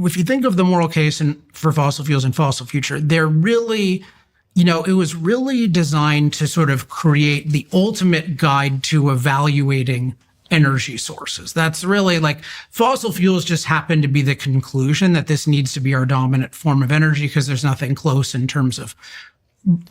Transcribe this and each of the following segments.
if you think of the moral case for fossil fuels and fossil future, they're really, it was really designed to sort of create the ultimate guide to evaluating energy sources. That's really like fossil fuels just happen to be the conclusion that this needs to be our dominant form of energy because there's nothing close in terms of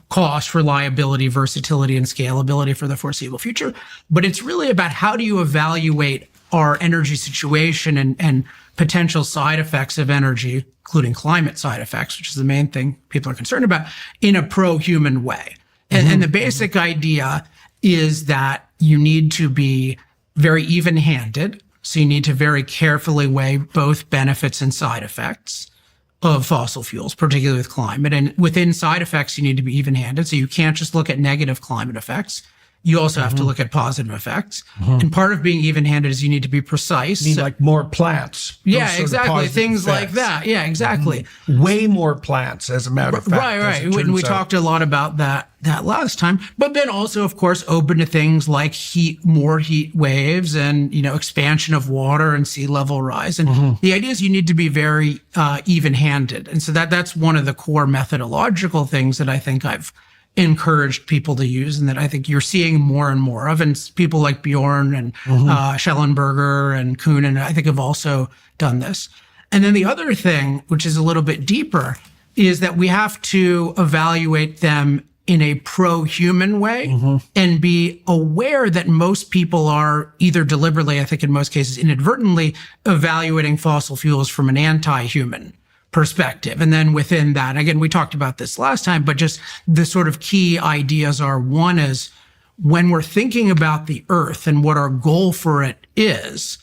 cost, reliability, versatility, and scalability for the foreseeable future. But it's really about how do you evaluate our energy situation and potential side effects of energy, including climate side effects, which is the main thing people are concerned about, in a pro-human way. And the basic idea is that you need to be very even-handed. So you need to very carefully weigh both benefits and side effects of fossil fuels, particularly with climate. And within side effects, you need to be even-handed. So you can't just look at negative climate effects. You also have to look at positive effects. And part of being even-handed is you need to be precise. You need like more plants. Yeah, exactly. Things like that. Yeah, exactly. Way more plants, as a matter of fact. Right. We talked a lot about that last time. But then also, of course, open to things like more heat waves and, expansion of water and sea level rise. And the idea is you need to be very even-handed. And so that's one of the core methodological things that I think I've encouraged people to use and that I think you're seeing more and more of. And people like Bjorn and Schellenberger and Kuhn, and I think have also done this. And then the other thing, which is a little bit deeper, is that we have to evaluate them in a pro-human way and be aware that most people are either deliberately, I think in most cases inadvertently, evaluating fossil fuels from an anti-human perspective. And then within that, again, we talked about this last time, but just the sort of key ideas are, one is when we're thinking about the Earth and what our goal for it is,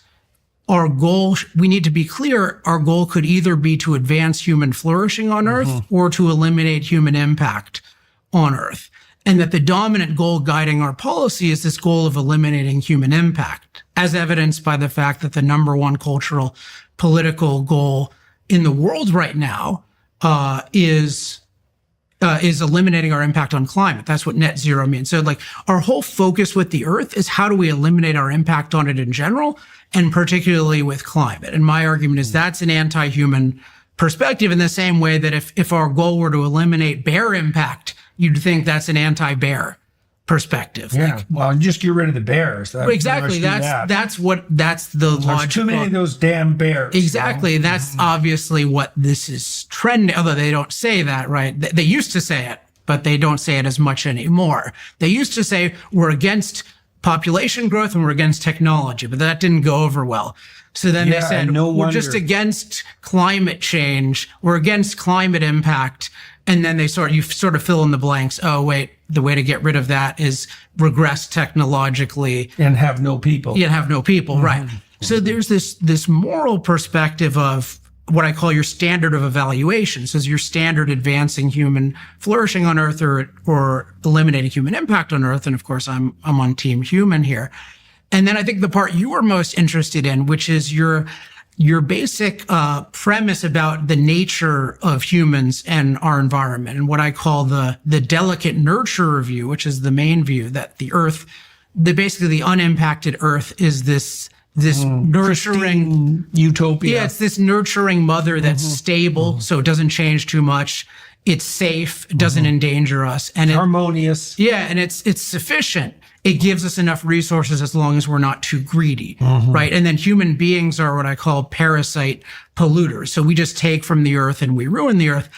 our goal, we need to be clear, our goal could either be to advance human flourishing on Earth or to eliminate human impact on Earth. And that the dominant goal guiding our policy is this goal of eliminating human impact, as evidenced by the fact that the number one cultural, political goal in the world right now is eliminating our impact on climate. That's what net zero means. So like our whole focus with the Earth is how do we eliminate our impact on it in general, and particularly with climate. And my argument is that's an anti-human perspective in the same way that if our goal were to eliminate bear impact, you'd think that's an anti-bear perspective. Yeah. Well, just get rid of the bears. Exactly. That's the logic. There's too many of those damn bears. Exactly. That's obviously what this is trending. Although they don't say that, right? They used to say it, but they don't say it as much anymore. They used to say we're against population growth and we're against technology, but that didn't go over well. So then they said, we're just against climate change. We're against climate impact. And then you sort of fill in the blanks. Oh, wait, the way to get rid of that is regress technologically. And have no people. Yeah, have no people, right. So there's this moral perspective of what I call your standard of evaluation. So is your standard advancing human flourishing on Earth or eliminating human impact on Earth? And of course, I'm on team human here. And then I think the part you were most interested in, which is your basic premise about the nature of humans and our environment, and what I call the delicate nurture view, which is the main view that the Earth, basically the unimpacted Earth, is this nurturing utopia. Yeah, it's this nurturing mother that's stable, so it doesn't change too much. It's safe, it doesn't endanger us, and harmonious. And it's sufficient. It gives us enough resources as long as we're not too greedy, right? And then human beings are what I call parasite polluters. So we just take from the Earth and we ruin the Earth.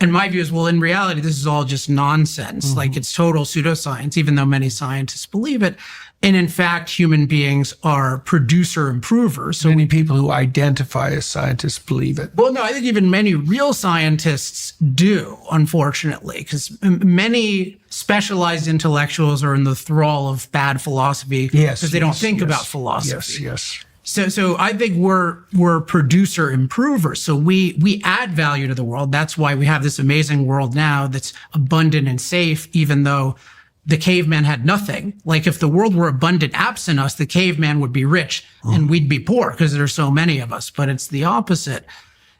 And my view is, well, in reality, this is all just nonsense. Like it's total pseudoscience, even though many scientists believe it. And in fact, human beings are producer improvers. So many people who identify as scientists believe it. Well, no, I think even many real scientists do, unfortunately, because many specialized intellectuals are in the thrall of bad philosophy because they don't think about philosophy. Yes. So I think we're producer improvers. So we add value to the world. That's why we have this amazing world now that's abundant and safe, even though the caveman had nothing. Like if the world were abundant absent us, the caveman would be rich and we'd be poor because there's so many of us, but it's the opposite.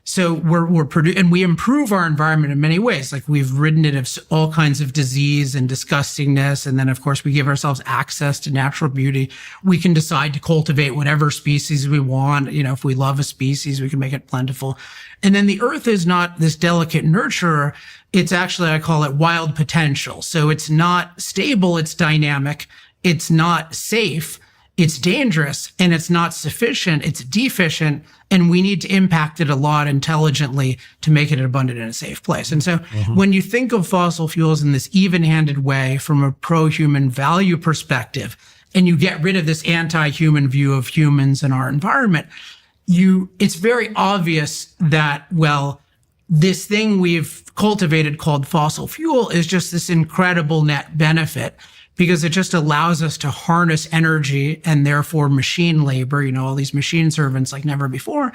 So we're and we improve our environment in many ways. Like we've ridden it of all kinds of disease and disgustingness. And then of course we give ourselves access to natural beauty. We can decide to cultivate whatever species we want. You know, if we love a species, we can make it plentiful. And then the earth is not this delicate nurturer. It's actually, I call it wild potential. So it's not stable. It's dynamic. It's not safe. It's dangerous, and it's not sufficient. It's deficient, and we need to impact it a lot intelligently to make it an abundant and a safe place. And so when you think of fossil fuels in this even-handed way from a pro-human value perspective, and you get rid of this anti-human view of humans and our environment, it's very obvious that, well, this thing we've cultivated called fossil fuel is just this incredible net benefit, because it just allows us to harness energy and therefore machine labor, all these machine servants like never before.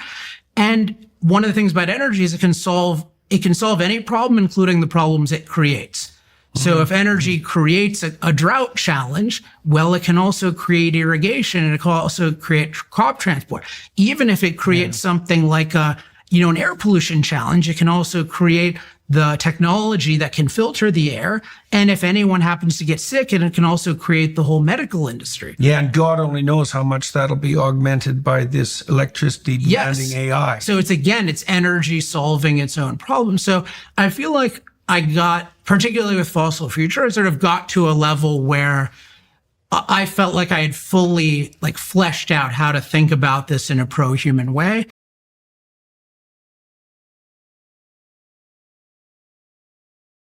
And one of the things about energy is it can solve any problem, including the problems it creates. So if energy creates a drought challenge, well, it can also create irrigation, and it can also create crop transport. Even if it creates something like an air pollution challenge, it can also create the technology that can filter the air. And if anyone happens to get sick, and it can also create the whole medical industry. Yeah, and God only knows how much that'll be augmented by this electricity demanding AI. So it's energy solving its own problem. So I feel like I got, particularly with fossil future, I sort of got to a level where I felt like I had fully fleshed out how to think about this in a pro-human way.